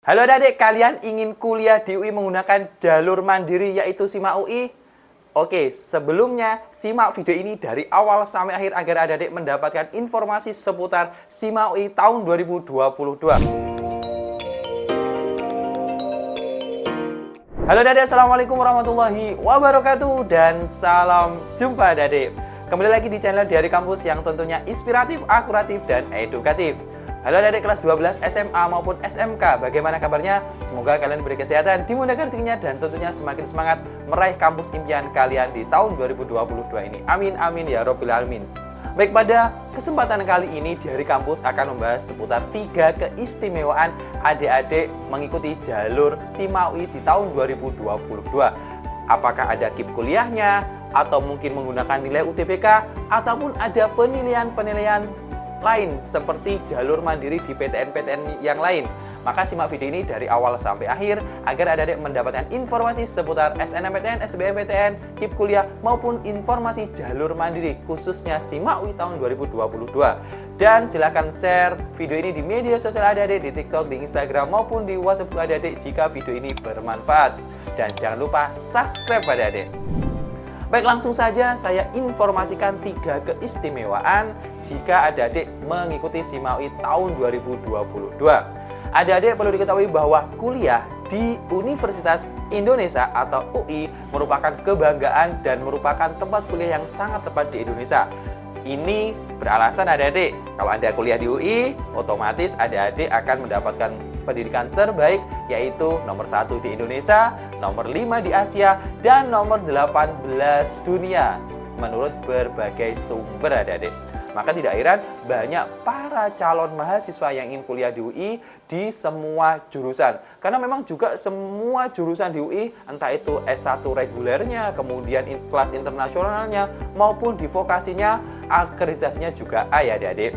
Halo adik-adik, kalian ingin kuliah di UI menggunakan jalur mandiri yaitu SIMAK UI? Oke, sebelumnya simak video ini dari awal sampai akhir agar adik-adik mendapatkan informasi seputar SIMAK UI tahun 2022. Halo adik-adik, assalamualaikum warahmatullahi wabarakatuh dan salam jumpa adik-adik. Kembali lagi di channel Diari Kampus yang tentunya inspiratif, akuratif, dan edukatif. Halo adik-adik kelas 12 SMA maupun SMK, bagaimana kabarnya? Semoga kalian diberi kesehatan, dimudahkan rezekinya, dan tentunya semakin semangat meraih kampus impian kalian di tahun 2022 ini. Amin, amin, ya Rabbil Alamin. Baik, pada kesempatan kali ini Diari Kampus akan membahas seputar 3 keistimewaan adik-adik mengikuti jalur SIMAK UI di tahun 2022. Apakah ada KIP kuliahnya, atau mungkin menggunakan nilai UTBK, ataupun ada penilaian-penilaian lain seperti jalur mandiri di PTN-PTN yang lain. Maka simak video ini dari awal sampai akhir agar adik-adik mendapatkan informasi seputar SNMPTN, SBMPTN, KIP kuliah maupun informasi jalur mandiri khususnya SIMAK UI tahun 2022. Dan silakan share video ini di media sosial adik-adik, di TikTok, di Instagram maupun di WhatsApp adik-adik jika video ini bermanfaat. Dan jangan lupa subscribe adik-adik. Baik, langsung saja saya informasikan 3 keistimewaan jika adik-adik mengikuti SIMAK UI tahun 2022. Adik-adik perlu diketahui bahwa kuliah di Universitas Indonesia atau UI merupakan kebanggaan dan merupakan tempat kuliah yang sangat tepat di Indonesia. Ini beralasan adik-adik, kalau Anda kuliah di UI, otomatis adik-adik akan mendapatkan pendidikan terbaik, yaitu nomor 1 di Indonesia, nomor 5 di Asia, dan nomor 18 dunia menurut berbagai sumber adik-adik. Maka tidak heran banyak para calon mahasiswa yang ingin kuliah di UI di semua jurusan. Karena memang juga semua jurusan di UI, entah itu S1 regulernya, kemudian kelas internasionalnya, maupun di vokasinya, akreditasinya juga A ya adik-adik.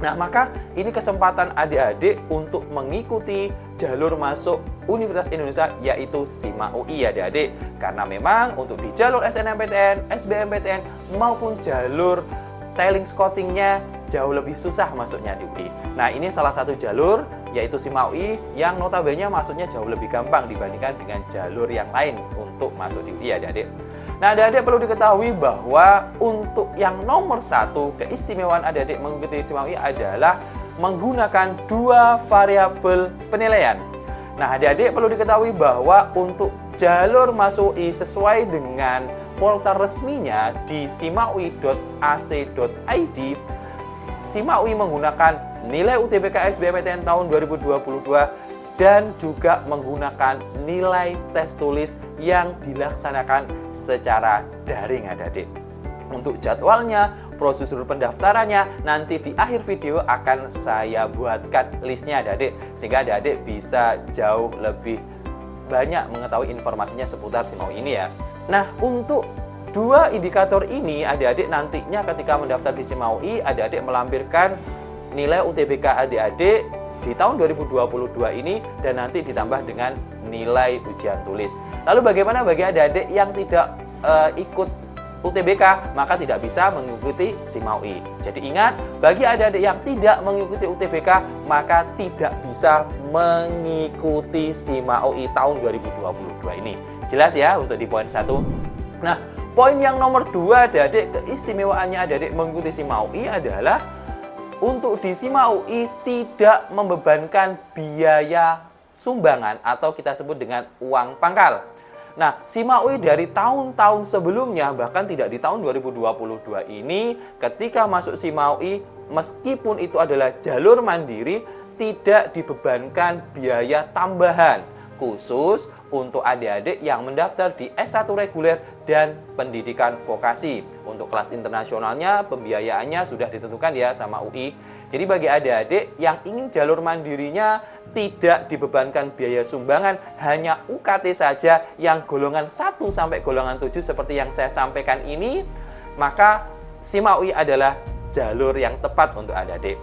Nah, maka ini kesempatan adik-adik untuk mengikuti jalur masuk Universitas Indonesia yaitu SIMAK UI ya adik-adik. Karena memang untuk di jalur SNMPTN, SBMPTN maupun jalur tailing scoutingnya jauh lebih susah masuknya di UI. Nah, ini salah satu jalur yaitu SIMAK UI yang notabene masuknya jauh lebih gampang dibandingkan dengan jalur yang lain untuk masuk di UI ya adik-adik. Nah, adik-adik perlu diketahui bahwa untuk yang nomor 1 keistimewaan adik-adik mengikuti SIMAK UI adalah menggunakan 2 variabel penilaian. Nah, adik-adik perlu diketahui bahwa untuk jalur masuk UI sesuai dengan portal resminya di simakui.ac.id, SIMAK UI menggunakan nilai UTBK SBMPTN tahun 2022 dan juga menggunakan nilai tes tulis yang dilaksanakan secara daring adik-adik. Untuk jadwalnya, prosedur pendaftarannya, nanti di akhir video akan saya buatkan listnya adik-adik, sehingga adik-adik bisa jauh lebih banyak mengetahui informasinya seputar SIMAK UI ini ya. Nah, untuk 2 indikator ini adik-adik nantinya ketika mendaftar di SIMAK UI, adik-adik melampirkan nilai UTBK adik-adik di tahun 2022 ini dan nanti ditambah dengan nilai ujian tulis. Lalu bagaimana bagi adik-adik yang tidak ikut UTBK, maka tidak bisa mengikuti SIMAK UI. Jadi ingat, bagi adik-adik yang tidak mengikuti UTBK, maka tidak bisa mengikuti SIMAK UI tahun 2022 ini. Jelas ya untuk di poin 1. Nah, poin yang nomor 2 adik-adik, keistimewaannya adik-adik mengikuti SIMAK UI adalah untuk di SIMAK UI tidak membebankan biaya sumbangan atau kita sebut dengan uang pangkal. Nah, SIMAK UI dari tahun-tahun sebelumnya, bahkan tidak di tahun 2022 ini, ketika masuk SIMAK UI, meskipun itu adalah jalur mandiri, tidak dibebankan biaya tambahan khusus untuk adik-adik yang mendaftar di S1 reguler dan pendidikan vokasi. Untuk kelas internasionalnya, pembiayaannya sudah ditentukan ya sama UI. Jadi bagi adik-adik yang ingin jalur mandirinya tidak dibebankan biaya sumbangan, hanya UKT saja yang golongan 1 sampai golongan 7 seperti yang saya sampaikan ini, maka SIMAK UI adalah jalur yang tepat untuk adik-adik.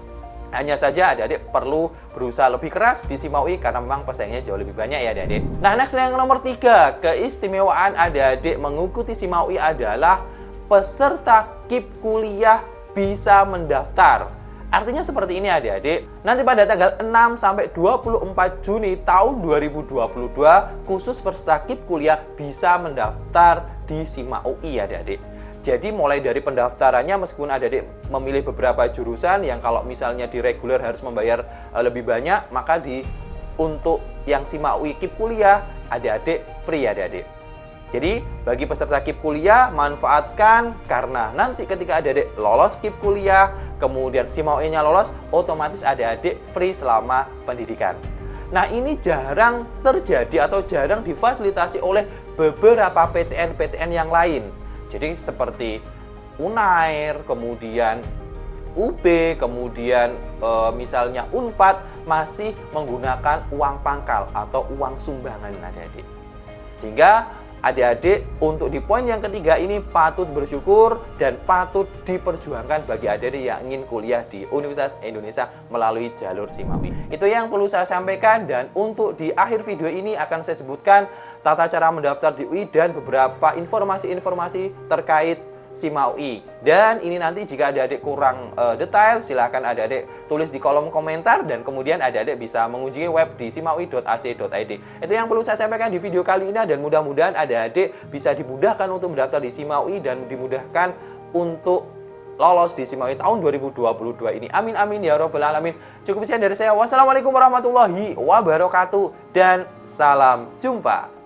Hanya saja adik-adik perlu berusaha lebih keras di SIMAK UI karena memang pesaingnya jauh lebih banyak ya adik-adik. Nah, next yang nomor 3, keistimewaan adik-adik mengikuti SIMAK UI adalah peserta KIP kuliah bisa mendaftar Artinya seperti ini adik-adik, nanti pada tanggal 6 sampai 24 Juni tahun 2022, khusus peserta KIP kuliah bisa mendaftar di SIMA UI adik-adik. Jadi mulai dari pendaftarannya, meskipun adik-adik memilih beberapa jurusan yang kalau misalnya di reguler harus membayar lebih banyak, maka untuk yang SIMA UI KIP kuliah, adik-adik free adik-adik. Jadi bagi peserta KIP kuliah, manfaatkan karena nanti ketika adik-adik lolos KIP kuliah, kemudian SIMA UI-nya lolos, otomatis adik-adik free selama pendidikan. Nah, ini jarang terjadi atau jarang difasilitasi oleh beberapa PTN-PTN yang lain. Jadi seperti Unair, kemudian UB, kemudian misalnya Unpad masih menggunakan uang pangkal atau uang sumbangan adik-adik. Sehingga adik-adik untuk di poin yang ketiga ini patut bersyukur dan patut diperjuangkan bagi adik-adik yang ingin kuliah di Universitas Indonesia melalui jalur SIMA UI. Itu yang perlu saya sampaikan, dan untuk di akhir video ini akan saya sebutkan tata cara mendaftar di UI dan beberapa informasi-informasi terkait SIMA UI. Dan ini nanti jika adik-adik kurang detail, silahkan adik-adik tulis di kolom komentar, dan kemudian adik-adik bisa mengunjungi web di simaui.ac.id. Itu yang perlu saya sampaikan di video kali ini, dan mudah-mudahan adik-adik bisa dimudahkan untuk mendaftar di SIMA UI dan dimudahkan untuk lolos di SIMA UI tahun 2022 ini. Amin amin ya robbal alamin. Cukup sekian dari saya. Wassalamualaikum warahmatullahi wabarakatuh dan salam jumpa.